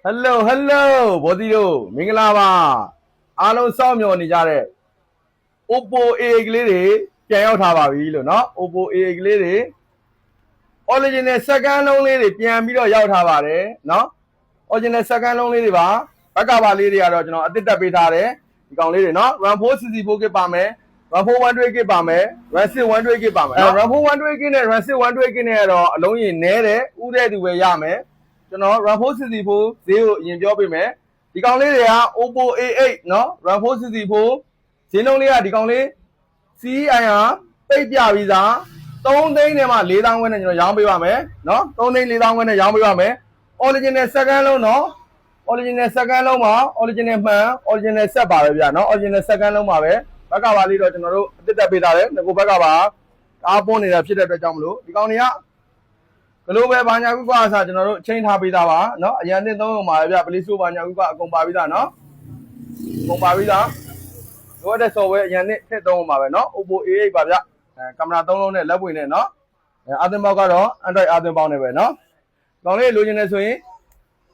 Hello ဘောဒီတို့မင်္ဂလာပါအားလုံးစောင့်မျှော်နေကြတဲ့ Oppo A8 ကလေးတွေပြန်ရောက်ထားပါပြီလို့เนาะ Oppo A8 ကလေးတွေ original second လုံးလေးတွေပြန်ပြီးတော့ရောက်ထားပါတယ်เนาะ original second လုံးလေးတွေပါဘက်ကပါလေးတွေကတော့ကျွန်တော်အသစ်တက်ပေးထားတယ်ဒီကောင်လေးတွေเนาะ RAM 4 64GB ပါမယ် RAM 4 128GB ပါမယ် RAM 6 128GB ပါမယ် RAM 4 128GB နဲ့ RAM 6 128GB နဲ့ကတော့အလုံးကြီးနဲတယ်ဥတဲ့သူပဲရမယ်ကျွန်တော် RAM 4 64ဈေးကိုအရင်ပြောပေးမယ်ဒီကောင်လေးတွေက Oppo A8 เนาะ RAM 4 64ဈေးနှုန်းလေးကဒီကောင်လေး CEI ဟာပိတ်ပြပြီးသား3သိန်းနဲ့မှ4သောင်းခွဲနဲ့ကျွန်တော်ရောင်းပေးပါမယ်เนาะ3သိန်း4သောင်းခွဲနဲ့ရောင်းပေးပါမယ် original second လုံးเนาะ original second လုံးမှာ original မှန် original set ပါပဲဗျာเนาะ original second လုံးပါပဲဘက်ကပါလေးတော့ကျွန်တော်တို့အသစ်တက်ပေးထားတယ်ငကိုဘက်ကပါအားပွန်းနေတာဖြစ်တဲ့အတွက်ကြောင့်မလို့ဒီကောင်တွေကဘလို့ပဲဘာညာကုကအစားကျွန်တော်တို့ချိန်ထားပေးသားပါเนาะအရန်တင်သုံးအောင်ပါပဲဗျ Play Store ဘာညာကုကအကုန်ပါပြီးသားเนาะအကုန်ပါပြီးသားလိုတဲ့ software အရန်နဲ့ထည့်သုံးအောင်ပါပဲเนาะ Oppo A8 ပါဗျကင်မရာ3လုံးနဲ့လက်ပွင့်နဲ့เนาะအာသင်ပေါက်ကတော့ Android အာသင်ပေါက်နဲ့ပဲเนาะကောင်လေးလိုချင်နေဆိုရင်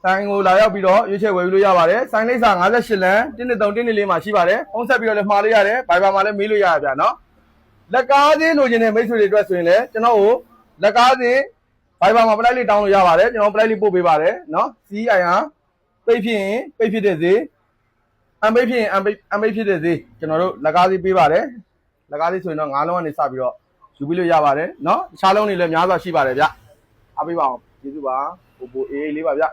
ဆိုင်ကိုလာရောက်ပြီးတော့ရွေးချယ်ဝယ်ပြီးလို့ရပါတယ်ဆိုင်လိပ်စာ58လမ်း123 124မှာရှိပါတယ်ဖုန်းဆက်ပြီးတော့လည်းမှားလို့ရတယ် Viber မှာလည်းမေးလို့ရပါဗျာเนาะလက်ကားသေးလိုချင်တဲ့မိတ်ဆွေတွေအတွက်ဆိုရင်လည်းကျွန်တော်ကိုလက်ကားသေး Viber မှာ play လေးတောင်းလို့ရပါတယ်ကျွန်တော် play လေးပို့ပေးပါတယ်เนาะ CEI ဟာပိတ်ဖြစ်ရင်ပိတ်ဖြစ်တဲ့ဈေးအပိတ်ဖြစ်ရင်အပိတ်ဖြစ်တဲ့ဈေးကျွန်တော်တို့လက်ကားသေးပေးပါတယ်လက်ကားသေးဆိုရင်တော့9လုံးကနေစပြီးတော့ယူပြီးလို့ရပါတယ်เนาะတခြားလုံးတွေလည်းများစွာရှိပါတယ်ဗျအားပေးပါအောင်ကျေးဇူးပါ Oppo A8 လေးပါဗျ